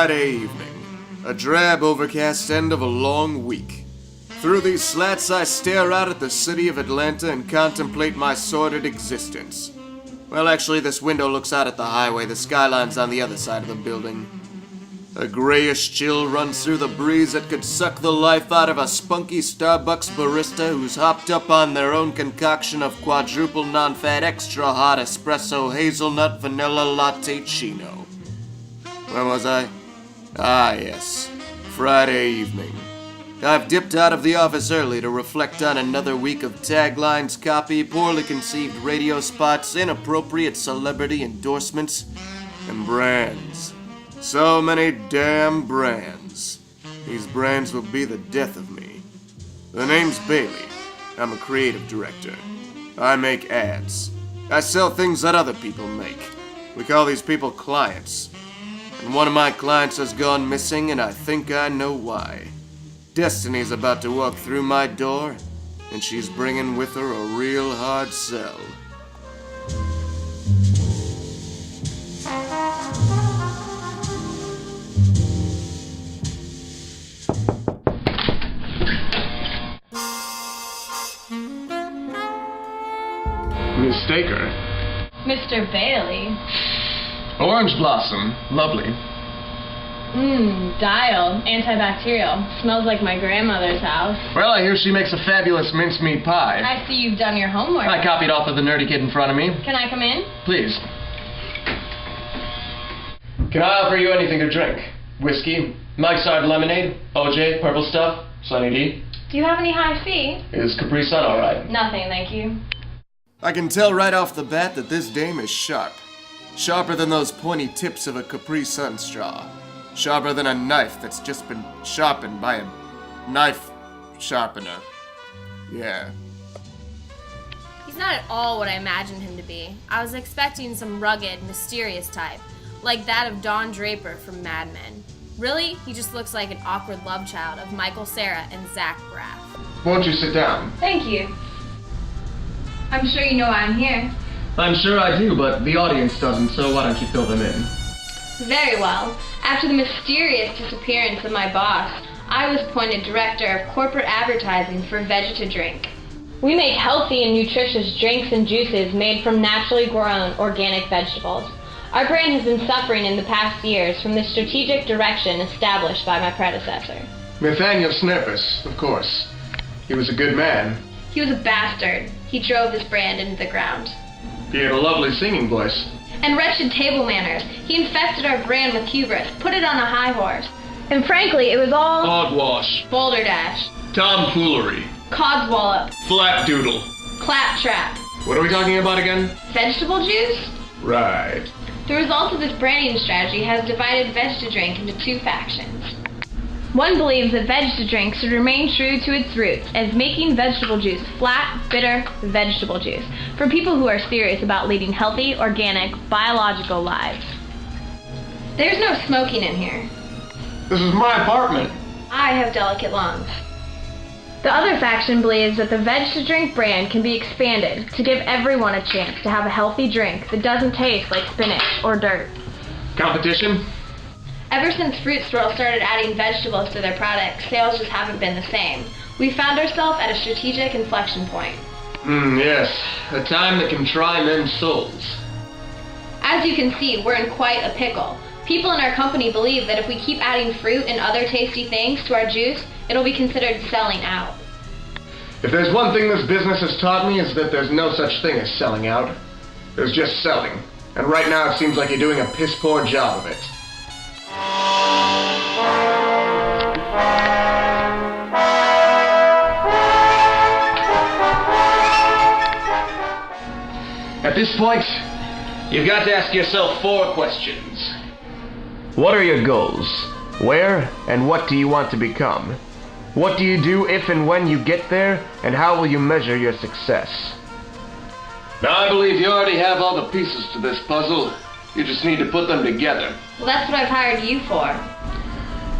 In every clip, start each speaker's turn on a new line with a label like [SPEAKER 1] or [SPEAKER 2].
[SPEAKER 1] Friday evening, a drab, overcast end of a long week. Through these slats, I stare out at the city of Atlanta and contemplate my sordid existence. Well, actually, this window looks out at the highway. The skyline's on the other side of the building. A grayish chill runs through the breeze that could suck the life out of a spunky Starbucks barista who's hopped up on their own concoction of quadruple non-fat extra hot espresso hazelnut vanilla latte chino. Where was I? Ah, yes. Friday evening. I've dipped out of the office early to reflect on another week of taglines, copy, poorly conceived radio spots, inappropriate celebrity endorsements, and brands. So many damn brands. These brands will be the death of me. The name's Bailey. I'm a creative director. I make ads. I sell things that other people make. We call these people clients. And one of my clients has gone missing, and I think I know why. Destiny's about to walk through my door, and she's bringing with her a real hard sell.
[SPEAKER 2] Miss Staker.
[SPEAKER 3] Mr. Bailey.
[SPEAKER 2] Orange blossom. Lovely.
[SPEAKER 3] Dial. Antibacterial. Smells like my grandmother's house.
[SPEAKER 2] Well, I hear she makes a fabulous mincemeat pie.
[SPEAKER 3] I see you've done your homework.
[SPEAKER 2] I copied off of the nerdy kid in front of me.
[SPEAKER 3] Can I come in?
[SPEAKER 2] Please. Can I offer you anything to drink? Whiskey? Mike's Hard Lemonade? OJ? Purple Stuff? Sunny D?
[SPEAKER 3] Do you have any high C?
[SPEAKER 2] Is Capri Sun alright?
[SPEAKER 3] Nothing, thank you.
[SPEAKER 1] I can tell right off the bat that this dame is sharp. Sharper than those pointy tips of a Capri Sun straw. Sharper than a knife that's just been sharpened by a knife sharpener. Yeah.
[SPEAKER 4] He's not at all what I imagined him to be. I was expecting some rugged, mysterious type, like that of Don Draper from Mad Men. Really, he just looks like an awkward love child of Michael Cera and Zach Braff.
[SPEAKER 2] Won't you sit down?
[SPEAKER 3] Thank you. I'm sure you know why I'm here.
[SPEAKER 2] I'm sure I do, but the audience doesn't, so why don't you fill them in?
[SPEAKER 3] Very well. After the mysterious disappearance of my boss, I was appointed director of corporate advertising for Vegeta-Drink. We make healthy and nutritious drinks and juices made from naturally grown organic vegetables. Our brand has been suffering in the past years from the strategic direction established by my predecessor.
[SPEAKER 2] Nathaniel Snurpus, of course. He was a good man.
[SPEAKER 3] He was a bastard. He drove this brand into the ground.
[SPEAKER 2] He had a lovely singing voice.
[SPEAKER 3] And wretched table manners. He infested our brand with hubris, put it on a high horse. And frankly, it was all
[SPEAKER 2] Hogwash.
[SPEAKER 3] boulder dash,
[SPEAKER 2] Tomfoolery.
[SPEAKER 3] codswallop,
[SPEAKER 2] Flapdoodle.
[SPEAKER 3] claptrap,
[SPEAKER 2] What are we talking about again?
[SPEAKER 3] vegetable juice.
[SPEAKER 2] Right.
[SPEAKER 3] The result of this branding strategy has divided Vegeta-Drink into two factions. One believes that Vegeta-Drink should remain true to its roots as making vegetable juice flat, bitter vegetable juice for people who are serious about leading healthy, organic, biological lives. There's no smoking in here.
[SPEAKER 2] This is my apartment.
[SPEAKER 3] I have delicate lungs. The other faction believes that the Vegeta-Drink brand can be expanded to give everyone a chance to have a healthy drink that doesn't taste like spinach or dirt.
[SPEAKER 2] Competition?
[SPEAKER 3] Ever since Fruit Swirl started adding vegetables to their products, sales just haven't been the same. We found ourselves at a strategic inflection point.
[SPEAKER 2] Yes. A time that can try men's souls.
[SPEAKER 3] As you can see, we're in quite a pickle. People in our company believe that if we keep adding fruit and other tasty things to our juice, it'll be considered selling out.
[SPEAKER 2] If there's one thing this business has taught me, it's that there's no such thing as selling out. There's just selling. And right now it seems like you're doing a piss-poor job of it. At this point, you've got to ask yourself 4 questions. What are your goals? Where and what do you want to become? What do you do if and when you get there, and how will you measure your success? Now, I believe you already have all the pieces to this puzzle. You just need to put them together.
[SPEAKER 3] Well, that's what I've hired you for.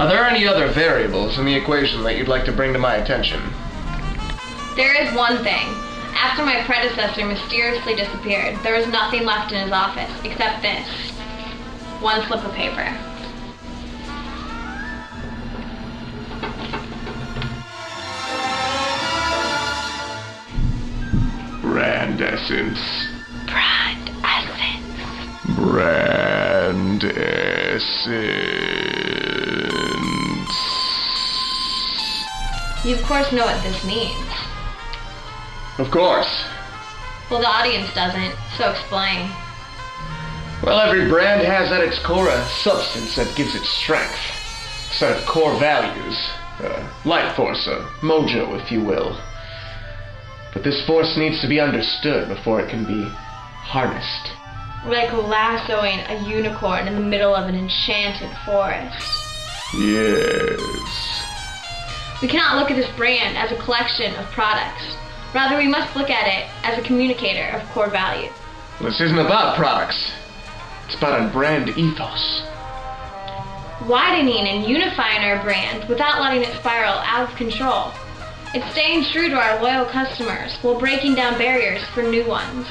[SPEAKER 2] Are there any other variables in the equation that you'd like to bring to my attention?
[SPEAKER 3] There is one thing. After my predecessor mysteriously disappeared, there was nothing left in his office except this. One slip of paper.
[SPEAKER 2] brand essence.
[SPEAKER 3] Brand essence.
[SPEAKER 2] Brand essence.
[SPEAKER 3] You of course know what this means.
[SPEAKER 2] Of course.
[SPEAKER 3] Well, the audience doesn't, so explain.
[SPEAKER 2] Well, every brand has at its core a substance that gives it strength. A set of core values. A life force, a mojo, if you will. But this force needs to be understood before it can be harnessed.
[SPEAKER 3] Like lassoing a unicorn in the middle of an enchanted forest.
[SPEAKER 2] Yes.
[SPEAKER 3] We cannot look at this brand as a collection of products. Rather, we must look at it as a communicator of core value.
[SPEAKER 2] This isn't about products. It's about a brand ethos.
[SPEAKER 3] Widening and unifying our brand without letting it spiral out of control. It's staying true to our loyal customers while breaking down barriers for new ones.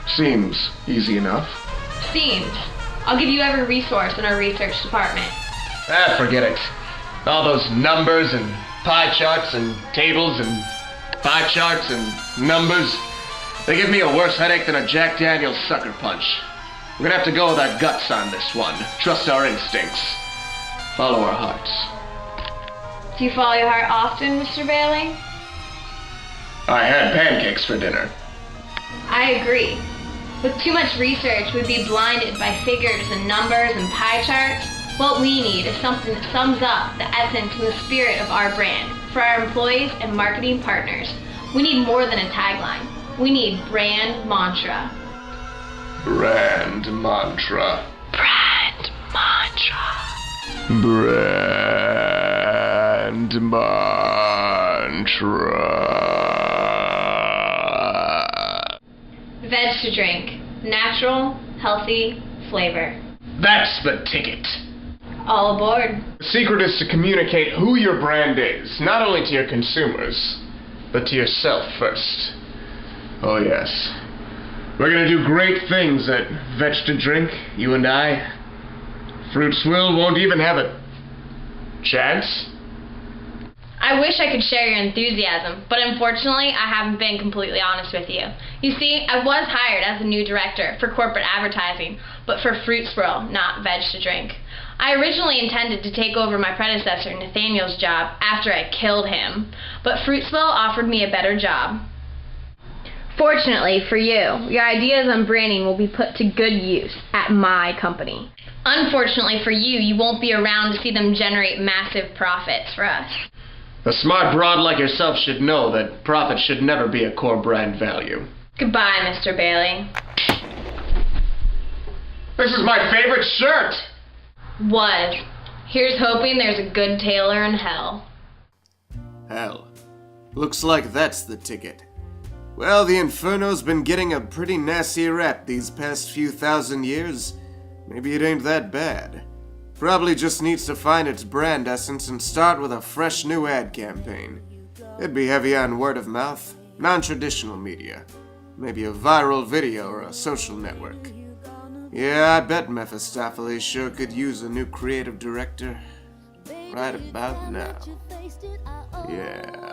[SPEAKER 2] Seems easy enough.
[SPEAKER 3] Seems. I'll give you every resource in our research department.
[SPEAKER 2] Forget it. All those numbers and pie charts and tables and pie charts and numbers. They give me a worse headache than a Jack Daniels sucker punch. We're gonna have to go with our guts on this one. Trust our instincts. Follow our hearts.
[SPEAKER 3] Do you follow your heart often, Mr. Bailey?
[SPEAKER 2] I had pancakes for dinner.
[SPEAKER 3] I agree. With too much research, we'd be blinded by figures and numbers and pie charts. What we need is something that sums up the essence and the spirit of our brand for our employees and marketing partners. We need more than a tagline. We need brand mantra.
[SPEAKER 2] Brand mantra.
[SPEAKER 3] Brand mantra.
[SPEAKER 2] Brand mantra.
[SPEAKER 3] Veg to drink. Natural, healthy flavor.
[SPEAKER 2] That's the ticket.
[SPEAKER 3] All aboard.
[SPEAKER 2] The secret is to communicate who your brand is, not only to your consumers, but to yourself first. Oh yes. We're gonna do great things at Veg to Drink, you and I. Fruit Swill won't even have a chance.
[SPEAKER 3] I wish I could share your enthusiasm, but unfortunately, I haven't been completely honest with you. You see, I was hired as a new director for corporate advertising, but for Fruit Swirl, not Veg to Drink. I originally intended to take over my predecessor Nathaniel's job after I killed him, but Fruit Swirl offered me a better job. Fortunately for you, your ideas on branding will be put to good use at my company. Unfortunately for you, you won't be around to see them generate massive profits for us.
[SPEAKER 2] A smart broad like yourself should know that profit should never be a core brand value.
[SPEAKER 3] Goodbye, Mr. Bailey.
[SPEAKER 2] This is my favorite shirt!
[SPEAKER 3] Was. Here's hoping there's a good tailor in hell.
[SPEAKER 1] Hell. Looks like that's the ticket. Well, the Inferno's been getting a pretty nasty rap these past few thousand years. Maybe it ain't that bad. Probably just needs to find its brand essence and start with a fresh new ad campaign. It'd be heavy on word of mouth, non-traditional media. Maybe a viral video or a social network. Yeah, I bet Mephistopheles sure could use a new creative director. Right about now. Yeah.